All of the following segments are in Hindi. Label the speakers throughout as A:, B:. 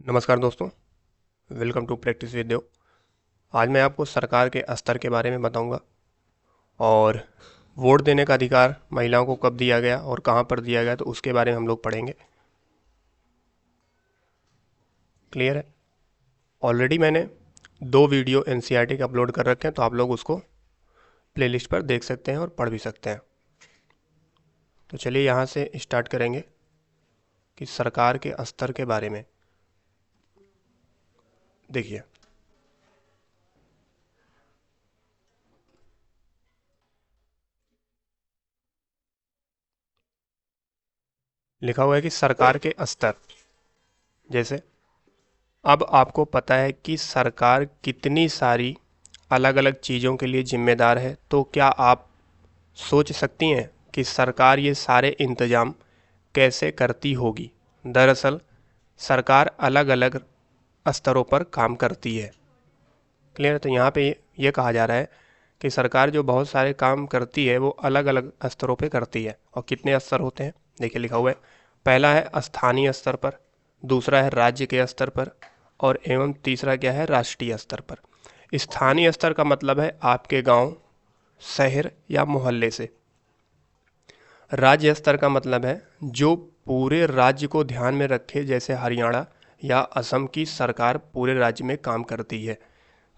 A: नमस्कार दोस्तों, वेलकम टू प्रैक्टिस विद देव। आज मैं आपको सरकार के स्तर के बारे में बताऊंगा और वोट देने का अधिकार महिलाओं को कब दिया गया और कहां पर दिया गया, तो उसके बारे में हम लोग पढ़ेंगे। क्लियर है? ऑलरेडी मैंने 2 वीडियो एनसीईआरटी के अपलोड कर रखे हैं, तो आप लोग उसको प्लेलिस्ट पर देख सकते हैं और पढ़ भी सकते हैं। तो चलिए यहाँ से स्टार्ट करेंगे कि सरकार के स्तर के बारे में। देखिए, लिखा हुआ है कि सरकार के स्तर। जैसे अब आपको पता है कि सरकार कितनी सारी अलग अलग चीज़ों के लिए जिम्मेदार है, तो क्या आप सोच सकती हैं कि सरकार ये सारे इंतजाम कैसे करती होगी। दरअसल सरकार अलग अलग स्तरों पर काम करती है। क्लियर? तो यहाँ पे ये कहा जा रहा है कि सरकार जो बहुत सारे काम करती है वो अलग अलग स्तरों पे करती है। और कितने स्तर होते हैं, देखिए लिखा हुआ है। पहला है स्थानीय स्तर पर, दूसरा है राज्य के स्तर पर, और एवं तीसरा क्या है, राष्ट्रीय स्तर पर। स्थानीय स्तर का मतलब है आपके गांव, शहर या मोहल्ले से। राज्य स्तर का मतलब है जो पूरे राज्य को ध्यान में रखे, जैसे हरियाणा या असम की सरकार पूरे राज्य में काम करती है।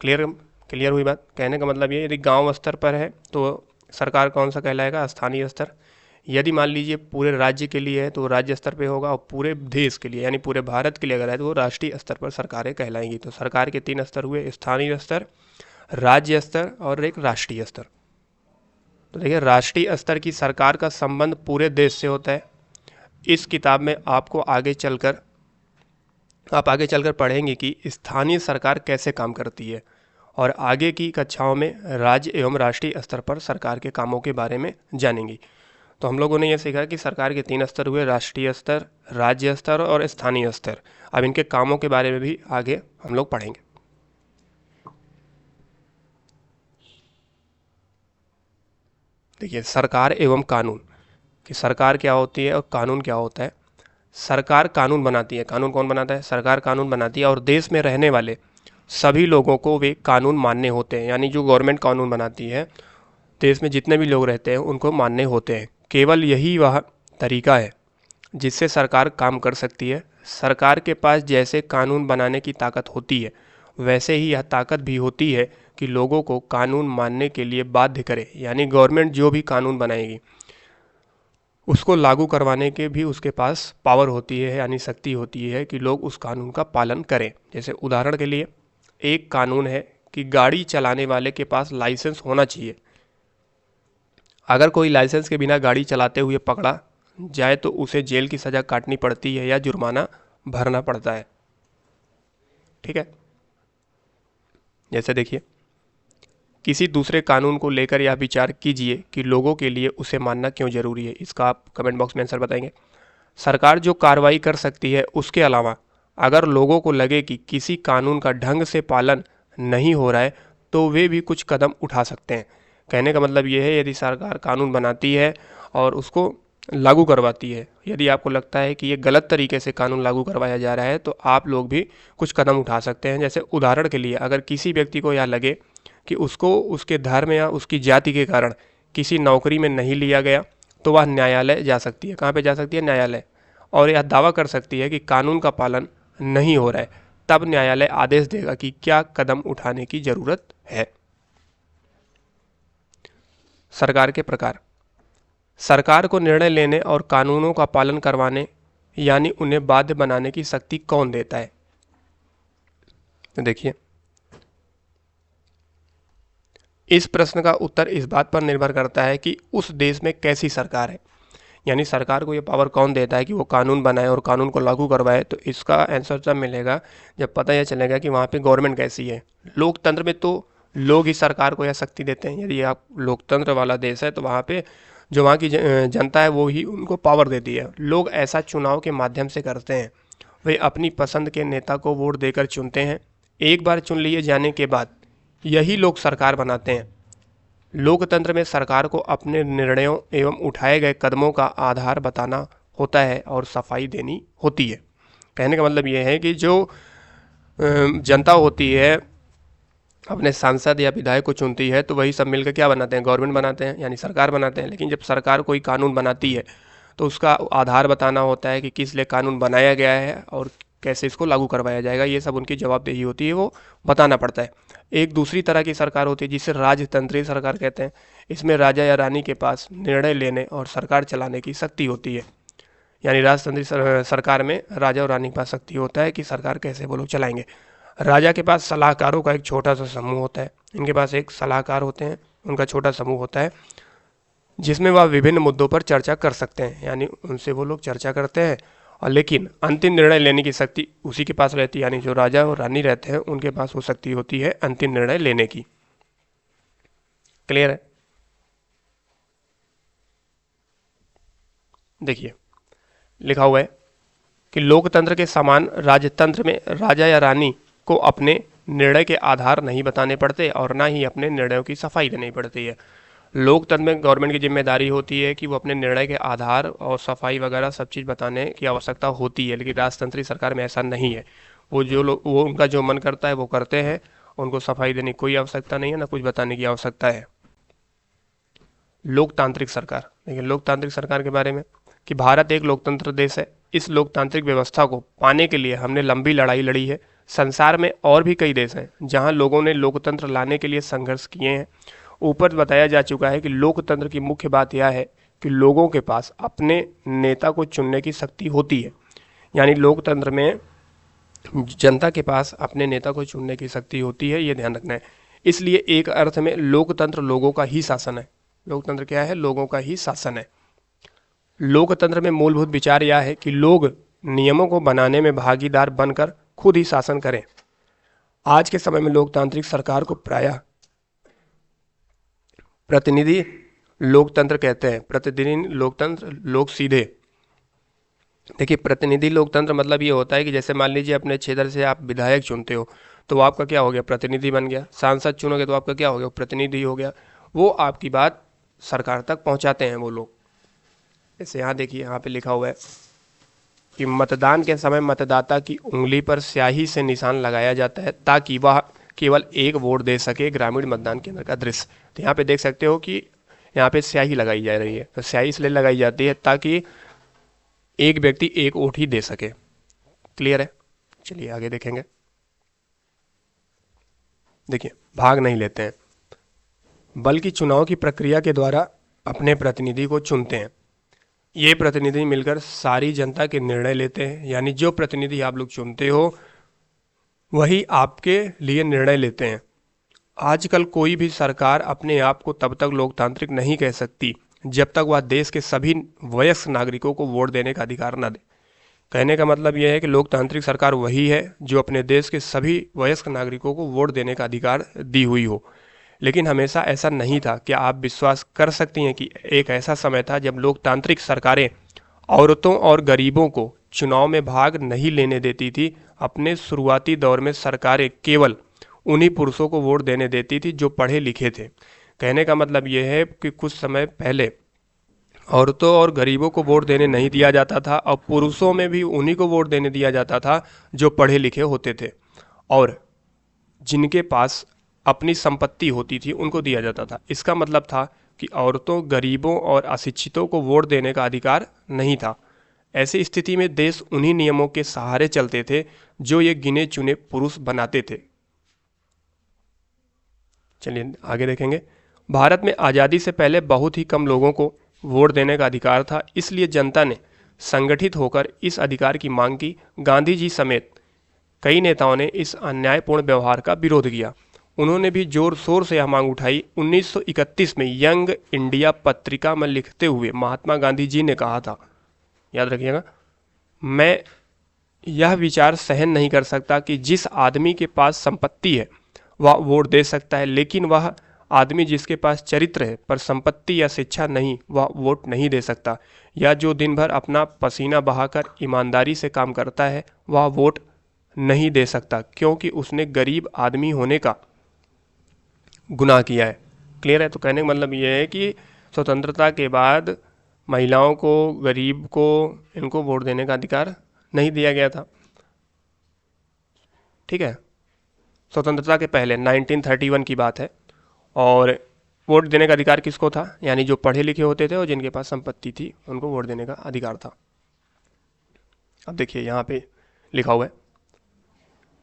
A: क्लियर? क्लियर हुई बात? कहने का मतलब ये, यदि गांव स्तर पर है तो सरकार कौन सा कहलाएगा, स्थानीय स्तर। यदि मान लीजिए पूरे राज्य के लिए है तो राज्य स्तर पे होगा, और पूरे देश के लिए यानी पूरे भारत के लिए अगर है तो वो राष्ट्रीय स्तर पर सरकारें कहलाएंगी। तो सरकार के 3 स्तर हुए, स्थानीय स्तर, राज्य स्तर और एक राष्ट्रीय स्तर। तो देखिए, राष्ट्रीय स्तर की सरकार का संबंध पूरे देश से होता है। इस किताब में आपको आगे चलकर पढ़ेंगे कि स्थानीय सरकार कैसे काम करती है, और आगे की कक्षाओं में राज्य एवं राष्ट्रीय स्तर पर सरकार के कामों के बारे में जानेंगे। तो हम लोगों ने यह सीखा कि सरकार के 3 स्तर हुए, राष्ट्रीय स्तर, राज्य स्तर और स्थानीय स्तर। अब इनके कामों के बारे में भी आगे हम लोग पढ़ेंगे। देखिए, सरकार एवं कानून, कि सरकार क्या होती है और कानून क्या होता है। सरकार कानून बनाती है। कानून कौन बनाता है? सरकार कानून बनाती है, और देश में रहने वाले सभी लोगों को वे कानून मानने होते हैं। यानी जो गवर्नमेंट कानून बनाती है, देश में जितने भी लोग रहते हैं उनको मानने होते हैं। केवल यही वह तरीका है जिससे सरकार काम कर सकती है। सरकार के पास जैसे कानून बनाने की ताकत होती है, वैसे ही यह ताकत भी होती है कि लोगों को कानून मानने के लिए बाध्य करे। यानी गवर्नमेंट जो भी कानून बनाएगी उसको लागू करवाने के भी उसके पास पावर होती है, यानी शक्ति होती है कि लोग उस कानून का पालन करें। जैसे उदाहरण के लिए एक कानून है कि गाड़ी चलाने वाले के पास लाइसेंस होना चाहिए। अगर कोई लाइसेंस के बिना गाड़ी चलाते हुए पकड़ा जाए तो उसे जेल की सज़ा काटनी पड़ती है या जुर्माना भरना पड़ता है। ठीक है? जैसे देखिए, किसी दूसरे कानून को लेकर यह विचार कीजिए कि लोगों के लिए उसे मानना क्यों जरूरी है। इसका आप कमेंट बॉक्स में आंसर बताएंगे। सरकार जो कार्रवाई कर सकती है उसके अलावा अगर लोगों को लगे कि किसी कानून का ढंग से पालन नहीं हो रहा है तो वे भी कुछ कदम उठा सकते हैं। कहने का मतलब ये है, यदि सरकार कानून बनाती है और उसको लागू करवाती है, यदि आपको लगता है कि ये गलत तरीके से कानून लागू करवाया जा रहा है तो आप लोग भी कुछ कदम उठा सकते हैं। जैसे उदाहरण के लिए, अगर किसी व्यक्ति को यह लगे कि उसको उसके धर्म या उसकी जाति के कारण किसी नौकरी में नहीं लिया गया, तो वह न्यायालय जा सकती है। कहाँ पे जा सकती है? न्यायालय। और यह दावा कर सकती है कि कानून का पालन नहीं हो रहा है। तब न्यायालय आदेश देगा कि क्या कदम उठाने की जरूरत है। सरकार के प्रकार। सरकार को निर्णय लेने और कानूनों का पालन करवाने यानी उन्हें बाध्य बनाने की शक्ति कौन देता है? तो देखिए, इस प्रश्न का उत्तर इस बात पर निर्भर करता है कि उस देश में कैसी सरकार है। यानी सरकार को ये पावर कौन देता है कि वो कानून बनाए और कानून को लागू करवाए। तो इसका आंसर तब मिलेगा जब पता यह चलेगा कि वहाँ पे गवर्नमेंट कैसी है। लोकतंत्र में तो लोग ही सरकार को यह शक्ति देते हैं। यदि आप लोकतंत्र वाला देश है तो वहाँ पे जो वहाँ की जनता है वो ही उनको पावर देती है। लोग ऐसा चुनाव के माध्यम से करते हैं। वे अपनी पसंद के नेता को वोट देकर चुनते हैं। एक बार चुन लिए जाने के बाद यही लोग सरकार बनाते हैं। लोकतंत्र में सरकार को अपने निर्णयों एवं उठाए गए कदमों का आधार बताना होता है और सफाई देनी होती है। कहने का मतलब ये है कि जो जनता होती है अपने सांसद या विधायक को चुनती है, तो वही सब मिलकर क्या बनाते हैं, गवर्नमेंट बनाते हैं, यानी सरकार बनाते हैं। लेकिन जब सरकार कोई कानून बनाती है तो उसका आधार बताना होता है कि किस लिए कानून बनाया गया है और कैसे इसको लागू करवाया जाएगा। ये सब उनकी जवाबदेही होती है, वो बताना पड़ता है। एक दूसरी तरह की सरकार होती है जिसे राजतंत्रीय सरकार कहते हैं। इसमें राजा या रानी के पास निर्णय लेने और सरकार चलाने की शक्ति होती है। यानी राजतंत्रीय सरकार में राजा और रानी के पास शक्ति होता है कि सरकार कैसे वो लोग चलाएंगे। राजा के पास सलाहकारों का एक छोटा सा समूह होता है। इनके पास एक सलाहकार होते हैं, उनका छोटा समूह होता है जिसमें वह विभिन्न मुद्दों पर चर्चा कर सकते हैं, यानी उनसे वो लोग चर्चा करते हैं। और लेकिन अंतिम निर्णय लेने की शक्ति उसी के पास रहती है, यानी जो राजा और रानी रहते हैं उनके पास वो शक्ति होती है अंतिम निर्णय लेने की। क्लियर है? देखिए लिखा हुआ है कि लोकतंत्र के समान राजतंत्र में राजा या रानी को अपने निर्णय के आधार नहीं बताने पड़ते और ना ही अपने निर्णयों की सफाई देनी पड़ती है। लोकतंत्र में गवर्नमेंट की जिम्मेदारी होती है कि वो अपने निर्णय के आधार और सफाई वगैरह सब चीज़ बताने की आवश्यकता होती है, लेकिन राजतंत्रीय सरकार में ऐसा नहीं है। वो जो लोग वो उनका जो मन करता है वो करते हैं, उनको सफाई देने की कोई आवश्यकता नहीं है, ना कुछ बताने की आवश्यकता है। लोकतांत्रिक सरकार, देखिए लोकतांत्रिक सरकार के बारे में कि भारत एक लोकतंत्र देश है। इस लोकतांत्रिक व्यवस्था को पाने के लिए हमने लंबी लड़ाई लड़ी है। संसार में और भी कई देश हैं जहां लोगों ने लोकतंत्र लाने के लिए संघर्ष किए हैं। ऊपर बताया जा चुका है कि लोकतंत्र की मुख्य बात यह है कि लोगों के पास अपने नेता को चुनने की शक्ति होती है। यानी लोकतंत्र में जनता के पास अपने नेता को चुनने की शक्ति होती है, ये ध्यान रखना है। इसलिए एक अर्थ में लोकतंत्र लोगों का ही शासन है। लोकतंत्र क्या है? लोगों का ही शासन है। लोकतंत्र में मूलभूत विचार यह है कि लोग नियमों को बनाने में भागीदार बनकर खुद ही शासन करें। आज के समय में लोकतांत्रिक सरकार को प्रायः प्रतिनिधि लोकतंत्र कहते हैं। प्रतिनिधि लोकतंत्र, लोग सीधे। देखिए प्रतिनिधि लोकतंत्र मतलब ये होता है कि जैसे मान लीजिए अपने क्षेत्र से आप विधायक चुनते हो तो आपका क्या हो गया? प्रतिनिधि बन गया। सांसद चुनोगे तो आपका क्या हो गया? प्रतिनिधि हो गया। वो आपकी बात सरकार तक पहुंचाते हैं वो लोग। जैसे यहाँ देखिए, यहाँ पे लिखा हुआ है कि मतदान के समय मतदाता की उंगली पर स्याही से निशान लगाया जाता है ताकि वह केवल एक वोट दे सके। ग्रामीण मतदान केंद्र का दृश्य। तो यहाँ पे देख सकते हो कि यहाँ पे स्याही लगाई जा रही है। तो स्याही इसलिए लगाई जाती है ताकि एक व्यक्ति एक वोट ही दे सके। क्लियर है? चलिए आगे देखेंगे। देखिए भाग नहीं लेते हैं बल्कि चुनाव की प्रक्रिया के द्वारा अपने प्रतिनिधि को चुनते हैं। ये प्रतिनिधि मिलकर सारी जनता के निर्णय लेते हैं। यानी जो प्रतिनिधि आप लोग चुनते हो वही आपके लिए निर्णय लेते हैं। आजकल कोई भी सरकार अपने आप को तब तक लोकतांत्रिक नहीं कह सकती जब तक वह देश के सभी वयस्क नागरिकों को वोट देने का अधिकार न दे। कहने का मतलब यह है कि लोकतांत्रिक सरकार वही है जो अपने देश के सभी वयस्क नागरिकों को वोट देने का अधिकार दी हुई हो। लेकिन हमेशा ऐसा नहीं था। क्या आप विश्वास कर सकती हैं कि एक ऐसा समय था जब लोकतांत्रिक सरकारें औरतों और गरीबों को चुनाव में भाग नहीं लेने देती थी? अपने शुरुआती दौर में सरकारें केवल उन्हीं पुरुषों को वोट देने देती थी जो पढ़े लिखे थे। कहने का मतलब यह है कि कुछ समय पहले औरतों और गरीबों को वोट देने नहीं दिया जाता था और पुरुषों में भी उन्हीं को वोट देने दिया जाता था जो पढ़े लिखे होते थे और जिनके पास अपनी संपत्ति होती थी उनको दिया जाता था। इसका मतलब था कि औरतों, गरीबों और अशिक्षितों को वोट देने का अधिकार नहीं था। ऐसी स्थिति में देश उन्हीं नियमों के सहारे चलते थे जो ये गिने चुने पुरुष बनाते थे। चलिए आगे देखेंगे। भारत में आज़ादी से पहले बहुत ही कम लोगों को वोट देने का अधिकार था। इसलिए जनता ने संगठित होकर इस अधिकार की मांग की। गांधी जी समेत कई नेताओं ने इस अन्यायपूर्ण व्यवहार का विरोध किया। उन्होंने भी जोर शोर से यह मांग उठाई। 1931 में यंग इंडिया पत्रिका में लिखते हुए महात्मा गांधी जी ने कहा था, याद रखिएगा, मैं यह विचार सहन नहीं कर सकता कि जिस आदमी के पास संपत्ति है वह वोट दे सकता है, लेकिन वह आदमी जिसके पास चरित्र है पर संपत्ति या शिक्षा नहीं, वह वोट नहीं दे सकता। या जो दिन भर अपना पसीना बहाकर ईमानदारी से काम करता है वह वोट नहीं दे सकता क्योंकि उसने गरीब आदमी होने का गुनाह किया है। क्लियर है? तो कहने का मतलब ये है कि स्वतंत्रता के बाद महिलाओं को, गरीब को, इनको वोट देने का अधिकार नहीं दिया गया था। ठीक है, स्वतंत्रता के पहले 1931 की बात है। और वोट देने का अधिकार किसको था? यानी जो पढ़े लिखे होते थे और जिनके पास संपत्ति थी उनको वोट देने का अधिकार था। अब देखिए यहाँ पे लिखा हुआ है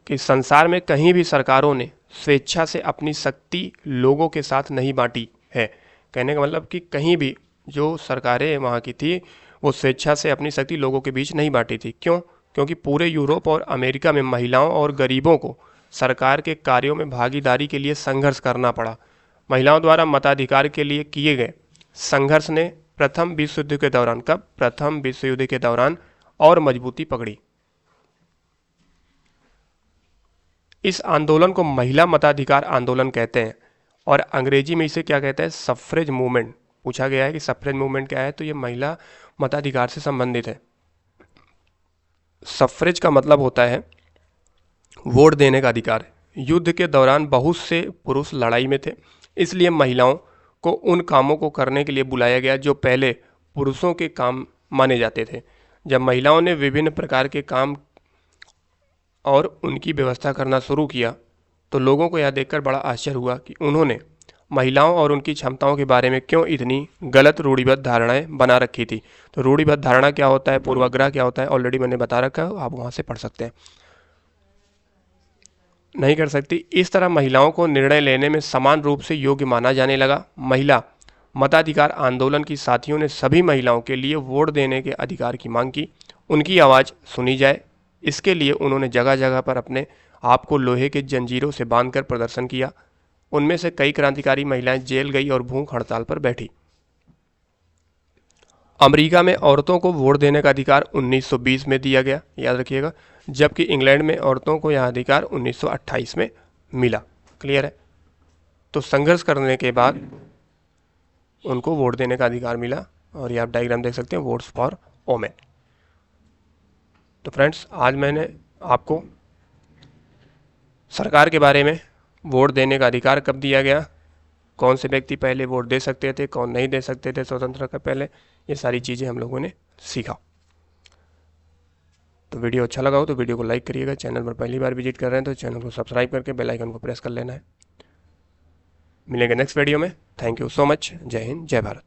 A: कि संसार में कहीं भी सरकारों ने स्वेच्छा से अपनी शक्ति लोगों के साथ नहीं बांटी है। कहने का मतलब कि कहीं भी जो सरकारें वहाँ की थी वो स्वेच्छा से अपनी शक्ति लोगों के बीच नहीं बांटी थी। क्यों? क्योंकि पूरे यूरोप और अमेरिका में महिलाओं और गरीबों को सरकार के कार्यों में भागीदारी के लिए संघर्ष करना पड़ा। महिलाओं द्वारा मताधिकार के लिए किए गए संघर्ष ने प्रथम विश्व युद्ध के दौरान, कब? प्रथम विश्व युद्ध के दौरान और मजबूती पकड़ी। इस आंदोलन को महिला मताधिकार आंदोलन कहते हैं और अंग्रेजी में इसे क्या कहते हैं? सफ्रेज मूवमेंट। पूछा गया है कि सफ्रेज मूवमेंट क्या है, तो ये महिला मताधिकार से संबंधित है। सफ्रेज का मतलब होता है वोट देने का अधिकार। युद्ध के दौरान बहुत से पुरुष लड़ाई में थे, इसलिए महिलाओं को उन कामों को करने के लिए बुलाया गया जो पहले पुरुषों के काम माने जाते थे। जब महिलाओं ने विभिन्न प्रकार के काम और उनकी व्यवस्था करना शुरू किया तो लोगों को यह देखकर बड़ा आश्चर्य हुआ कि उन्होंने महिलाओं और उनकी क्षमताओं के बारे में क्यों इतनी गलत रूढ़िबद्ध धारणाएं बना रखी थी। तो रूढ़िबद्ध धारणा क्या होता है, पूर्वाग्रह क्या होता है, ऑलरेडी मैंने बता रखा है, आप वहाँ से पढ़ सकते हैं। नहीं कर सकती। इस तरह महिलाओं को निर्णय लेने में समान रूप से योग्य माना जाने लगा। महिला मताधिकार आंदोलन की साथियों ने सभी महिलाओं के लिए वोट देने के अधिकार की मांग की। उनकी आवाज़ सुनी जाए, इसके लिए उन्होंने जगह जगह पर अपने आप को लोहे के जंजीरों से बांधकर प्रदर्शन किया। उनमें से कई क्रांतिकारी महिलाएं जेल गई और भूख हड़ताल पर बैठी। अमेरिका में औरतों को वोट देने का अधिकार 1920 में दिया गया, याद रखिएगा, जबकि इंग्लैंड में औरतों को यह अधिकार 1928 में मिला। क्लियर है? तो संघर्ष करने के बाद उनको वोट देने का अधिकार मिला और ये आप डायग्राम देख सकते हैं, वोट्स फॉर वोमेन। तो फ्रेंड्स, आज मैंने आपको सरकार के बारे में, वोट देने का अधिकार कब दिया गया, कौन से व्यक्ति पहले वोट दे सकते थे, कौन नहीं दे सकते थे स्वतंत्रता के पहले, ये सारी चीज़ें हम लोगों ने सीखा। तो वीडियो अच्छा लगा हो तो वीडियो को लाइक करिएगा। चैनल पर पहली बार विजिट कर रहे हैं तो चैनल को सब्सक्राइब करके बेल आइकन को प्रेस कर लेना है। मिलेंगे नेक्स्ट वीडियो में। Thank you so much. जय हिंद, जय भारत।